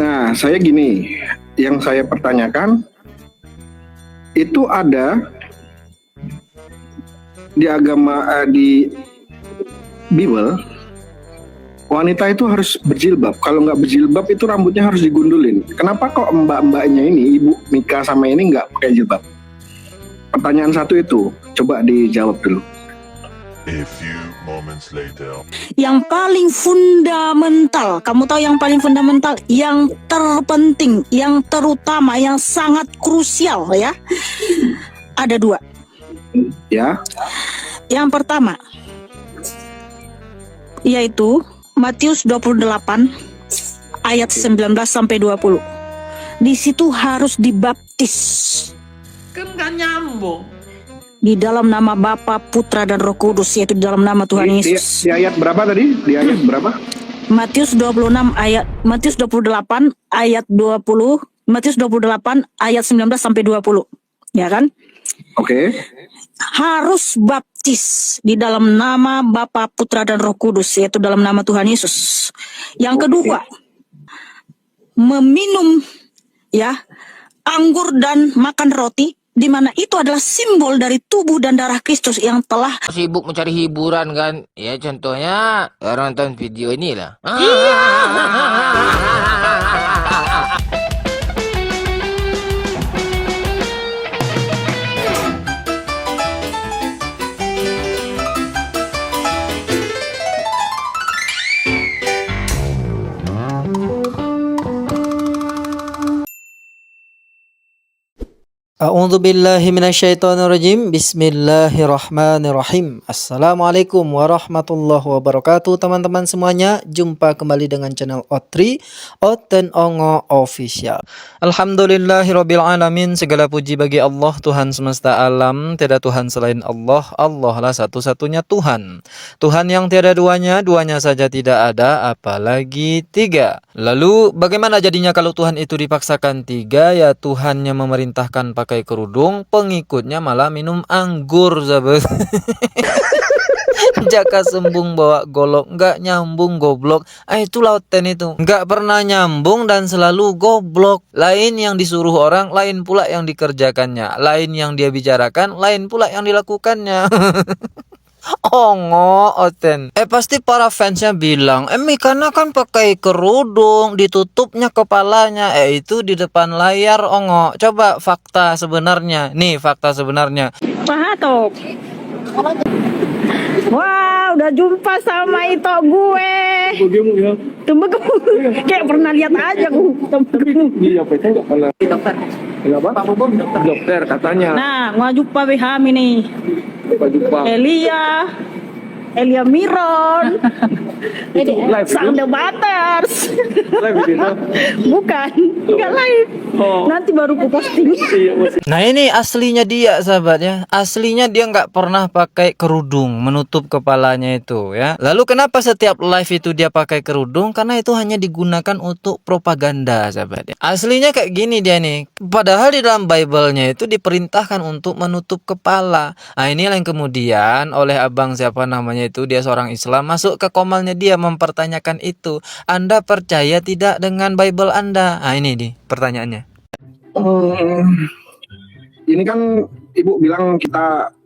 Nah, saya gini, yang saya pertanyakan itu ada di agama di Bible, wanita itu harus berjilbab. Kalau nggak berjilbab itu rambutnya harus digundulin. Kenapa kok mbak-mbaknya ini, Ibu Mika sama ini nggak pakai jilbab? Pertanyaan satu itu, coba dijawab dulu. A few moments later. Yang paling fundamental, kamu tahu yang paling fundamental, yang terpenting, yang terutama, yang sangat krusial ya. Ada dua. Ya, Yang pertama yaitu Matius 28 ayat 19 sampai 20. Di situ harus dibaptis. Kan nggak nyambung. Di dalam nama Bapa, Putra dan Roh Kudus, yaitu di dalam nama Tuhan Yesus. di ayat berapa tadi? Di ayat berapa? Matius 28 ayat 20, Matius 28 ayat 19 sampai 20. Ya kan? Oke. Harus baptis di dalam nama Bapa, Putra dan Roh Kudus, yaitu dalam nama Tuhan Yesus. Yang kedua, meminum ya anggur dan makan roti, di mana itu adalah simbol dari tubuh dan darah Kristus yang telah Sibuk mencari hiburan kan? Ya contohnya orang nonton video inilah. A'udzu billahi minasyaitonir rajim. Bismillahirrahmanirrahim. Assalamualaikum warahmatullahi wabarakatuh, teman-teman semuanya. Jumpa kembali dengan channel Otri Oten Ongo Official. Alhamdulillahirabbil alamin. Segala puji bagi Allah, Tuhan semesta alam. Tiada Tuhan selain Allah. Allah lah satu-satunya Tuhan. Tuhan yang tiada duanya, duanya saja tidak ada, apalagi tiga. Lalu bagaimana jadinya kalau Tuhan itu dipaksakan tiga? Ya Tuhannya memerintahkan pakai kerudung, pengikutnya malah minum anggur, sahabat. Jaka sembung bawa golok, nggak nyambung goblok. Itu lauten itu nggak pernah nyambung dan selalu goblok. Lain yang disuruh orang, lain pula yang dikerjakannya. Lain yang dia bicarakan, lain pula yang dilakukannya. Ongo Oten. Pasti para fansnya bilang, Mikana kan pakai kerudung, ditutupnya kepalanya. Itu di depan layar, Ongo. Coba fakta sebenarnya. Nih fakta sebenarnya. Pahatok. Wah, udah jumpa sama itu gue. Tembegemu. Kayak pernah lihat aja gue. Tembegemu. Iya, itu nggak pernah. Dokter. Kenapa? Dokter katanya. Nah, ngajumpa BHM ini. Elia Miron, Sang Debaters. Bukan, enggak live. Nanti baru ku posting. Nah ini aslinya dia, sahabat ya. Aslinya dia nggak pernah pakai kerudung menutup kepalanya itu ya. Lalu kenapa setiap live itu dia pakai kerudung? Karena itu hanya digunakan untuk propaganda, sahabat ya. Aslinya kayak gini dia nih. Padahal di dalam Bible-nya itu diperintahkan untuk menutup kepala. Nah ini yang kemudian oleh abang siapa namanya itu, dia seorang Islam, masuk ke komalnya dia mempertanyakan itu. Anda percaya tidak dengan Bible Anda? Nah ini nih pertanyaannya. Ini kan Ibu bilang kita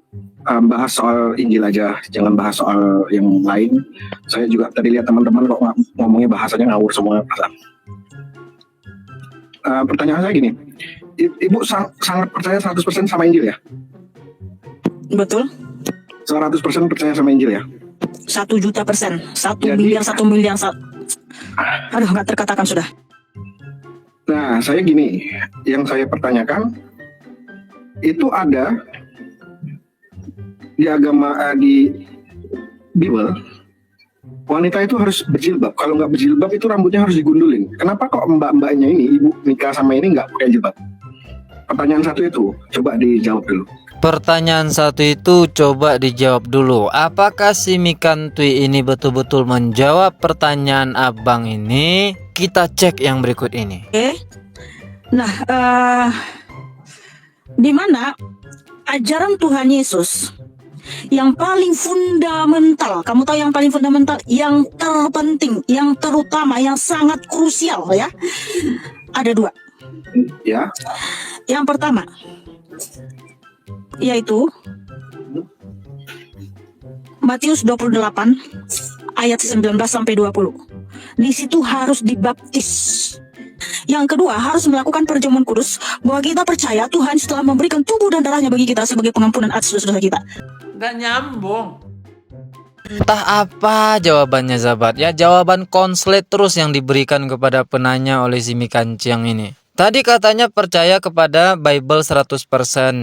bahas soal Injil aja, jangan bahas soal yang lain. Saya juga tadi lihat teman-teman kok ngomongnya bahasanya ngawur semua. Pertanyaan saya gini, Ibu sangat percaya 100% sama Injil ya? Betul. 100% percaya sama Injil ya? 1.000.000%. 1 Jadi- miliar. Aduh, nggak terkatakan sudah. Nah, saya gini, yang saya pertanyakan itu ada di agama di Bible, wanita itu harus berjilbab. Kalau nggak berjilbab itu rambutnya harus digundulin. Kenapa kok mbak-mbaknya ini, Ibu Mika sama ini nggak pakai jilbab? Pertanyaan satu itu, coba dijawab dulu. Pertanyaan satu itu coba dijawab dulu. Apakah si Mikantui ini betul-betul menjawab pertanyaan abang ini? Kita cek yang berikut ini. Oke. Nah, di mana ajaran Tuhan Yesus yang paling fundamental. Kamu tahu yang paling fundamental, yang terpenting, yang terutama, yang sangat krusial ya. Ada dua. Ya. Yang pertama yaitu Matius 28 ayat 19 sampai 20. Di situ harus dibaptis. Yang kedua, harus melakukan perjamuan kudus, bahwa kita percaya Tuhan setelah memberikan tubuh dan darahnya bagi kita sebagai pengampunan atas dosa-dosa kita. Nggak nyambung. Entah apa jawabannya sahabat. Ya jawaban konslet terus yang diberikan kepada penanya oleh si Mikanciang ini. Tadi katanya percaya kepada Bible 100%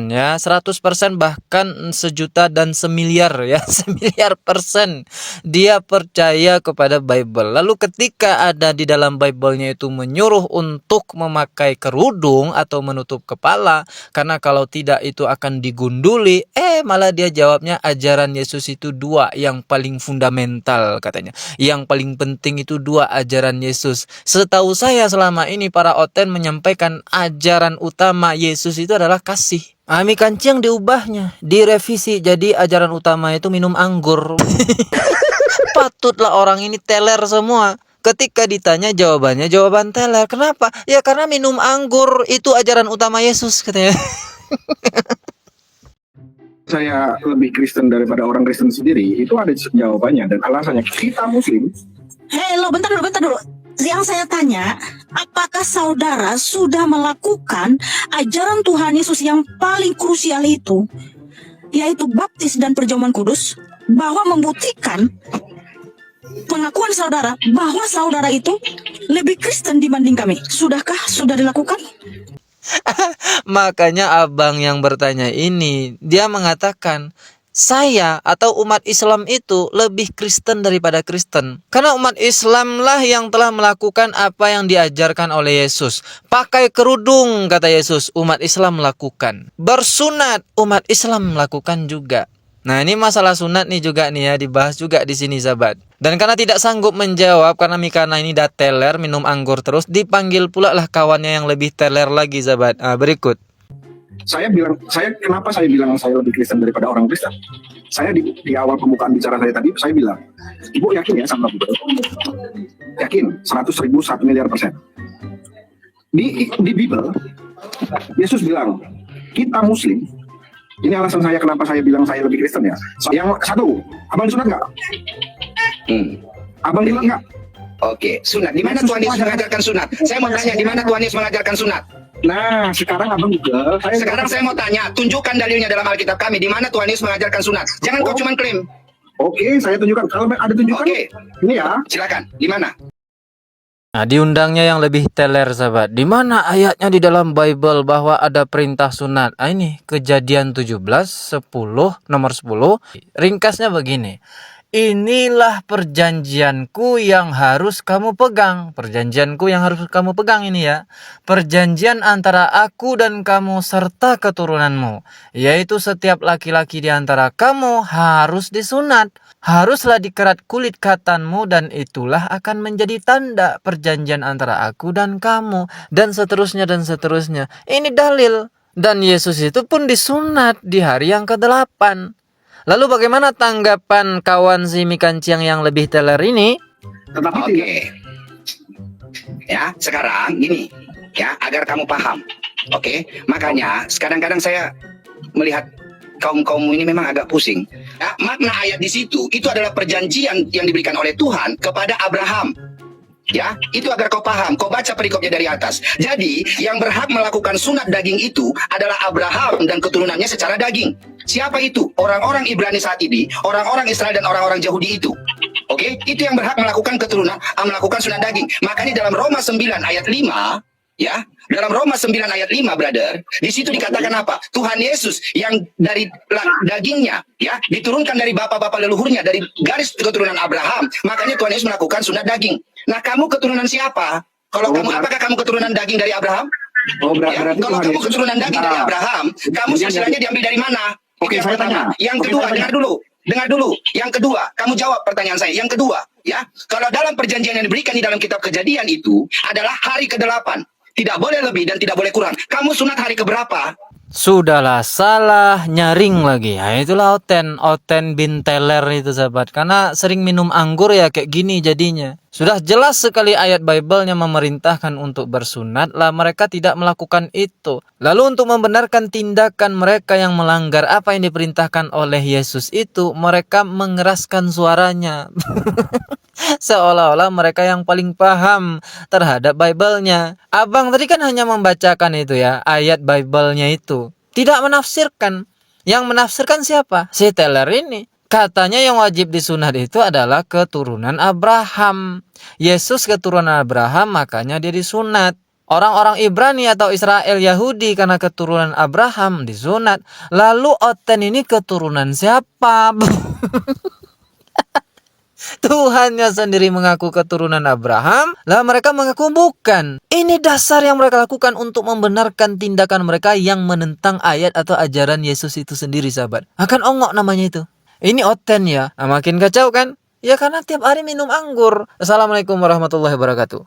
ya, 100% bahkan sejuta dan semiliar ya, semiliar persen dia percaya kepada Bible. Lalu ketika ada di dalam Bible-nya itu menyuruh untuk memakai kerudung atau menutup kepala karena kalau tidak itu akan digunduli, malah dia jawabnya ajaran Yesus itu dua yang paling fundamental katanya. Yang paling penting itu dua ajaran Yesus. Setahu saya selama ini para oten menyampaikan ajaran utama Yesus itu adalah kasih. Mikanciang diubahnya, direvisi jadi ajaran utama itu minum anggur. Patutlah orang ini teler semua. Ketika ditanya jawabannya jawaban teler. Kenapa? Ya karena minum anggur itu ajaran utama Yesus katanya. Saya lebih Kristen daripada orang Kristen sendiri, itu ada jawabannya dan alasannya. Kita Muslim. Hei, bentar dulu. Yang saya tanya, apakah saudara sudah melakukan ajaran Tuhan Yesus yang paling krusial itu, yaitu baptis dan perjamuan kudus, bahwa membuktikan pengakuan saudara bahwa saudara itu lebih Kristen dibanding kami? Sudahkah? Sudah dilakukan? Makanya abang yang bertanya ini, dia mengatakan, saya atau umat Islam itu lebih Kristen daripada Kristen. Karena umat Islam lah yang telah melakukan apa yang diajarkan oleh Yesus. Pakai kerudung kata Yesus, umat Islam melakukan. Bersunat, umat Islam melakukan juga. Nah ini masalah sunat nih juga nih ya, dibahas juga di sini sahabat. Dan karena tidak sanggup menjawab karena Mikana ini dah teler minum anggur terus, dipanggil pula lah kawannya yang lebih teler lagi sahabat. Berikut. Kenapa saya bilang saya lebih Kristen daripada orang Kristen? Saya di awal pembukaan bicara saya tadi, saya bilang, Ibu yakin ya sama Ibu? Yakin, 100.000 1 miliar %. Di Bible, Yesus bilang, kita Muslim, ini alasan saya kenapa saya bilang saya lebih Kristen ya. Yang satu, abang disunat nggak? Abang disunat nggak? Oke, sunat. Di mana Tuhan Yesus mengajarkan sunat? Saya mau tanya, di mana Tuhan Yesus mengajarkan sunat? Nah, sekarang abang juga. Sekarang saya mau tanya, tunjukkan dalilnya dalam Alkitab kami. Di mana Tuhan Yesus mengajarkan sunat? Jangan kau cuma klaim. Oke, saya tunjukkan. Kalau ada tunjukkan, Oke. Ini ya. Silakan. Di mana? Nah, diundangnya yang lebih teler sahabat. Di mana ayatnya di dalam Bible bahwa ada perintah sunat? Ini Kejadian 17 10 nomor 10. Ringkasnya begini. Inilah perjanjianku yang harus kamu pegang. Perjanjianku yang harus kamu pegang ini ya. Perjanjian antara aku dan kamu serta keturunanmu. Yaitu setiap laki-laki di antara kamu harus disunat. Haruslah dikerat kulit katanmu dan itulah akan menjadi tanda perjanjian antara aku dan kamu. Dan seterusnya dan seterusnya. Ini dalil. Dan Yesus itu pun disunat di hari yang ke-8. Lalu bagaimana tanggapan kawan si Mikanciang yang lebih teler ini? Oke. Ya, sekarang gini. Ya, agar kamu paham. Oke. Makanya, kadang-kadang saya melihat kaum ini memang agak pusing. Ya, makna ayat di situ, itu adalah perjanjian yang diberikan oleh Tuhan kepada Abraham. Ya, itu agar kau paham. Kau baca perikopnya dari atas. Jadi, yang berhak melakukan sunat daging itu adalah Abraham dan keturunannya secara daging. Siapa itu? Orang-orang Ibrani saat ini, orang-orang Israel dan orang-orang Yahudi itu. Oke, itu yang berhak melakukan melakukan sunat daging. Makanya dalam Roma 9 ayat 5, ya, dalam Roma 9 ayat 5, brother, di situ dikatakan apa? Tuhan Yesus yang dari dagingnya, ya, diturunkan dari bapak-bapak leluhurnya, dari garis keturunan Abraham. Makanya Tuhan Yesus melakukan sunat daging. Nah, kamu keturunan siapa? Kalau apakah kamu keturunan daging dari Abraham? Ya, kalau kamu keturunan daging dari Abraham, kamu silsilahnya diambil dari mana? Oke, saya tanya. Yang kedua, dengar dulu. Yang kedua, kamu jawab pertanyaan saya. Yang kedua, ya, kalau dalam perjanjian yang diberikan di dalam kitab Kejadian itu adalah hari ke-8. Tidak boleh lebih dan tidak boleh kurang. Kamu sunat hari keberapa? Sudahlah salah nyaring lagi. Nah, itulah Oten bin Teler itu sahabat. Karena sering minum anggur ya kayak gini jadinya. Sudah jelas sekali ayat Bible-nya memerintahkan untuk bersunat, lah mereka tidak melakukan itu. Lalu untuk membenarkan tindakan mereka yang melanggar apa yang diperintahkan oleh Yesus itu, mereka mengeraskan suaranya. Seolah-olah mereka yang paling paham terhadap Bible-nya. Abang tadi kan hanya membacakan itu ya, ayat Bible-nya itu. Tidak menafsirkan. Yang menafsirkan siapa? Si Teller ini. Katanya yang wajib disunat itu adalah keturunan Abraham. Yesus keturunan Abraham, makanya dia disunat. Orang-orang Ibrani atau Israel Yahudi karena keturunan Abraham disunat. Lalu Oten ini keturunan siapa? Tuhannya sendiri mengaku keturunan Abraham, lah mereka mengaku bukan. Ini dasar yang mereka lakukan untuk membenarkan tindakan mereka yang menentang ayat atau ajaran Yesus itu sendiri, sahabat. Akan ongok namanya itu. Ini Oten ya. Nah, makin kacau kan? Ya karena tiap hari minum anggur. Assalamualaikum warahmatullahi wabarakatuh.